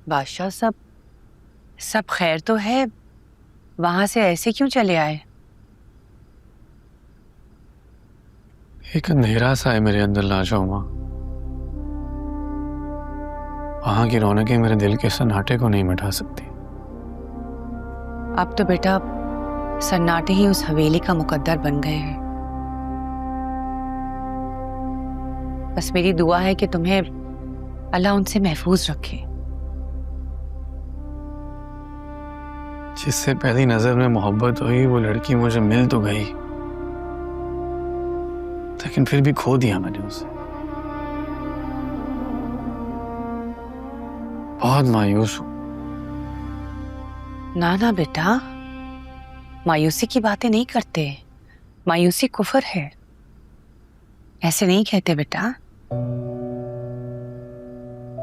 बादशाह, सब सब खैर तो है, वहां से ऐसे क्यों चले आए? एक अंधेरा सा है मेरे अंदर लाजो माँ। वहां की रौनकें मेरे दिल के सन्नाटे को नहीं मिटा सकती। अब तो बेटा सन्नाटे ही उस हवेली का मुकद्दर बन गए हैं। बस मेरी दुआ है कि तुम्हें अल्लाह उनसे महफूज रखे। जिससे पहली नजर में मोहब्बत हुई वो लड़की मुझे मिल तो गई, लेकिन फिर भी खो दिया मैंने उसे। बहुत मायूस हूं। ना ना बेटा, मायूसी की बातें नहीं करते। मायूसी कुफर है, ऐसे नहीं कहते बेटा।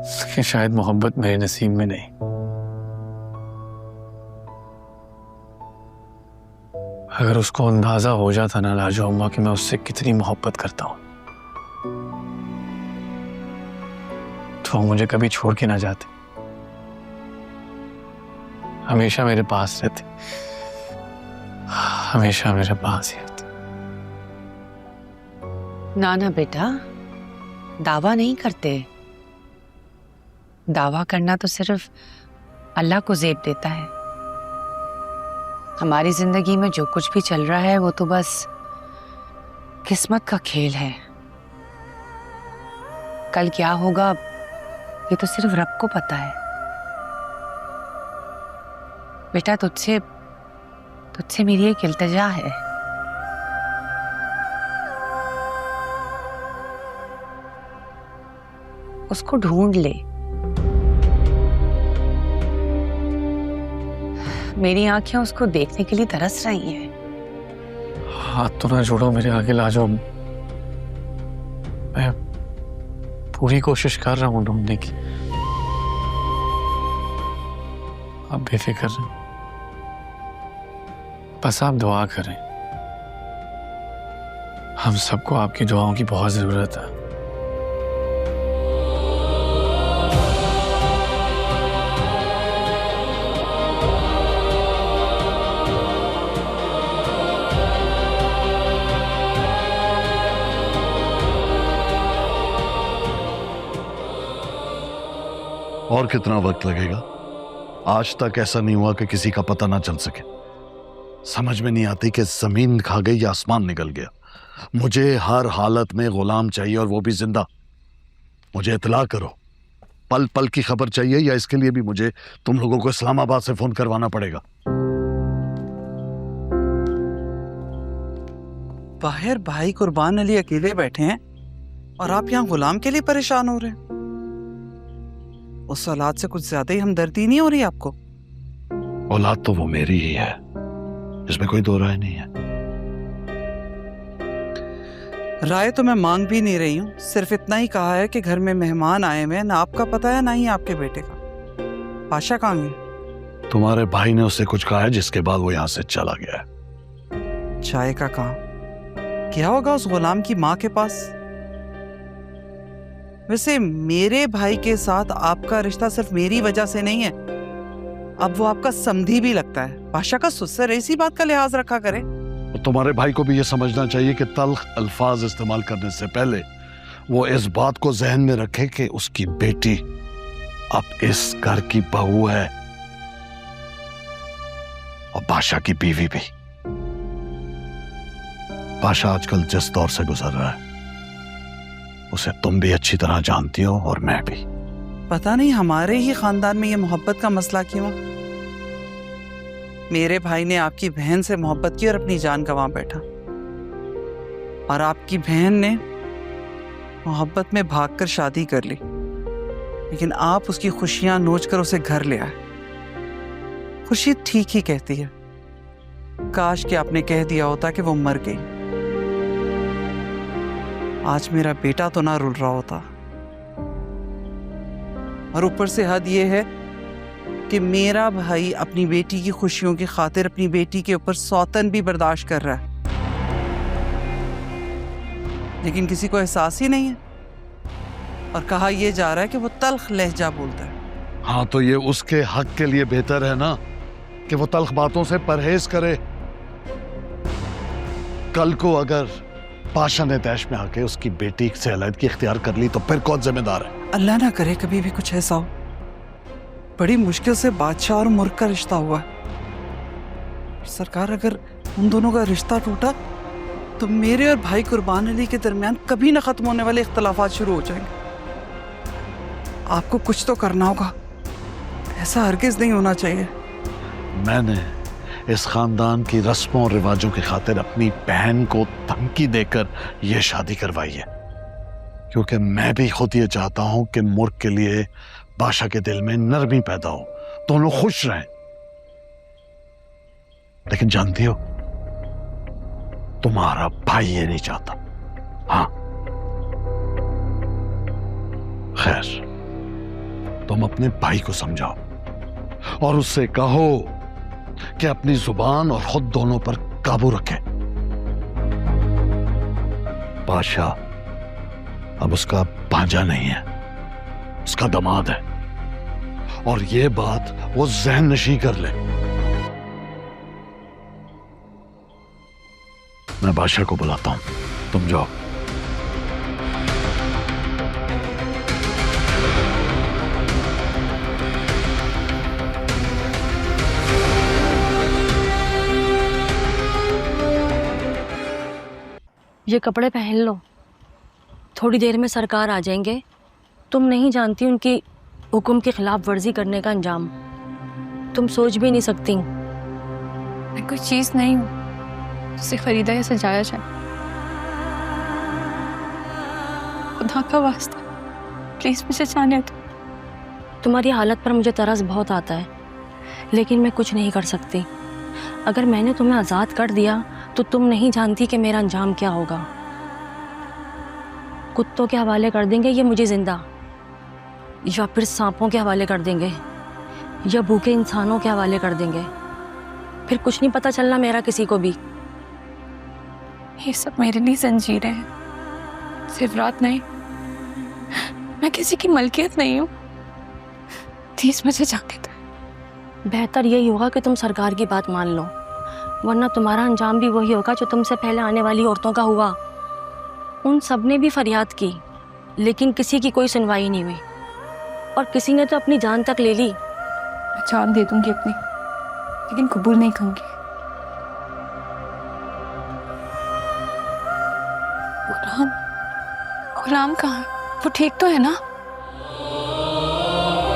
लेकिन शायद मोहब्बत मेरे नसीब में नहीं। अगर उसको अंदाजा हो जाता ना लाजो अम्मा कि मैं उससे कितनी मोहब्बत करता हूं, तो वो मुझे कभी छोड़ के ना जाते, हमेशा मेरे पास रहते, हमेशा मेरे पास ही रहते। ना ना बेटा, दावा नहीं करते। दावा करना तो सिर्फ अल्लाह को ज़ेब देता है। हमारी जिंदगी में जो कुछ भी चल रहा है वो तो बस किस्मत का खेल है। कल क्या होगा ये तो सिर्फ रब को पता है। बेटा तुझसे तुझसे मेरी एक इल्तिजा है। उसको ढूंढ ले। मेरी आंखें उसको देखने के लिए तरस रही हैं। हाथ तो ना जोड़ो मेरे आगे लाजो। मैं पूरी कोशिश कर रहा हूं ढूंढने की। आप बेफिक्र रहें, बस आप दुआ करें। हम सबको आपकी दुआओं की बहुत जरूरत है। और कितना वक्त लगेगा? आज तक ऐसा नहीं हुआ कि किसी का पता ना चल सके। समझ में नहीं आती कि जमीन खा गई या आसमान निकल गया। मुझे हर हालत में गुलाम चाहिए, और वो भी जिंदा। मुझे इत्तला करो। पल पल की खबर चाहिए, या इसके लिए भी मुझे तुम लोगों को इस्लामाबाद से फोन करवाना पड़ेगा? बाहर भाई कुर्बान अली अकेले बैठे हैं और आप यहाँ गुलाम के लिए परेशान हो रहे हैं। उस औलाद से कुछ ज्यादा ही हमदर्दी नहीं हो रही आपको? औलाद तो वो मेरी ही है, इसमें कोई दो राय नहीं है। राय तो मैं मांग भी नहीं रही हूँ, सिर्फ इतना ही कहा है कि घर में मेहमान आए हुए हैं। ना आपका पता है ना ही आपके बेटे का। पाशा कहाँ गए? तुम्हारे भाई ने उससे कुछ कहा है, जिसके बाद वो यहाँ से चला गया है। चाय का काम क्या होगा उस गुलाम की माँ के पास? वैसे मेरे भाई के साथ आपका रिश्ता सिर्फ मेरी वजह से नहीं है, अब वो आपका समधी भी लगता है। पाशा का सुसर इसी बात का लिहाज रखा करे। तो तुम्हारे भाई को भी ये समझना चाहिए कि तल्ख अल्फाज इस्तेमाल करने से पहले वो इस बात को जहन में रखे कि उसकी बेटी अब इस घर की बहू है, और बादशाह की बीवी भी। बादशाह आजकल जिस दौर से गुजर रहा है उसे तुम भी अच्छी तरह जानती हो, और मैं भी। पता नहीं हमारे ही खानदान में ये मोहब्बत का मसला क्यों है। मेरे भाई ने आपकी बहन से मोहब्बत की और अपनी जान गंवा बैठा, और आपकी बहन ने मोहब्बत में भागकर शादी कर ली, लेकिन आप उसकी खुशियां नोच कर उसे घर ले आए। खुशी ठीक ही कहती है। काश कि आपने कह दिया होता कि वो मर गई, आज मेरा बेटा तो ना रुल रहा होता। और ऊपर से हद ये है कि मेरा भाई अपनी बेटी की खुशियों की खातिर अपनी बेटी के ऊपर सौतन भी बर्दाश्त कर रहा है, लेकिन किसी को एहसास ही नहीं है। और कहा यह जा रहा है कि वो तल्ख लहजा बोलता है। हाँ, तो ये उसके हक के लिए बेहतर है ना कि वो तल्ख बातों से परहेज करे। कल को अगर पाशा ने दैश में आके उसकी बेटी से अलहदगी इख्तियार कर ली तो फिर कौन जिम्मेदार है? अल्लाह ना करे कभी भी कुछ ऐसा हो। बड़ी मुश्किल से बादशाह और मुल्क का रिश्ता हुआ है। सरकार, अगर उन दोनों का रिश्ता टूटा तो मेरे और भाई कुर्बान अली के दरमियान कभी ना खत्म होने वाले इख्तलाफात शुरू हो जाएंगे। आपको कुछ तो करना होगा, ऐसा हरगिज नहीं होना चाहिए। मैंने इस खानदान की रस्मों और रिवाजों की खातिर अपनी बहन को धमकी देकर यह शादी करवाई है, क्योंकि मैं भी खुद ये चाहता हूं कि मुल्क के लिए बादशाह के दिल में नरमी पैदा हो, दोनों खुश रहें। लेकिन जानती हो, तुम्हारा भाई ये नहीं चाहता। हाँ, खैर, तुम अपने भाई को समझाओ और उससे कहो कि अपनी जुबान और खुद दोनों पर काबू रखे। बादशाह अब उसका भांजा नहीं है, उसका दामाद है, और ये बात वो ज़हन नशी कर ले। मैं बादशाह को बुलाता हूं, तुम जाओ। ये कपड़े पहन लो, थोड़ी देर में सरकार आ जाएंगे। तुम नहीं जानती उनकी हुक्म की खिलाफ वर्जी करने का अंजाम, तुम सोच भी नहीं सकती। मैं कोई चीज़ नहीं हूँ जिसे खरीदा या सजाया जाए। खुदा का वास्ता प्लीज मुझे जाने दो। तुम्हारी हालत पर मुझे तरस बहुत आता है, लेकिन मैं कुछ नहीं कर सकती। अगर मैंने तुम्हें आज़ाद कर दिया तो तुम नहीं जानती कि मेरा अंजाम क्या होगा। कुत्तों के हवाले कर देंगे ये मुझे जिंदा, या फिर सांपों के हवाले कर देंगे, या भूखे इंसानों के हवाले कर देंगे। फिर कुछ नहीं पता चलना मेरा किसी को भी। ये सब मेरे लिए जंजीरें हैं, सिर्फ रात नहीं। मैं किसी की मलकियत नहीं हूँ, प्लीज मुझे जाने दो। बेहतर यही होगा कि तुम सरकार की बात मान लो, वरना तुम्हारा अंजाम भी वही होगा जो तुमसे पहले आने वाली औरतों का हुआ। उन सब ने भी फरियाद की, लेकिन किसी की कोई सुनवाई नहीं हुई, और किसी ने तो अपनी जान तक ले ली। मैं जान दे दूंगी अपनी, लेकिन कबूल नहीं करूंगी। गुलाम, गुलाम कहाँ है? वो ठीक तो है ना?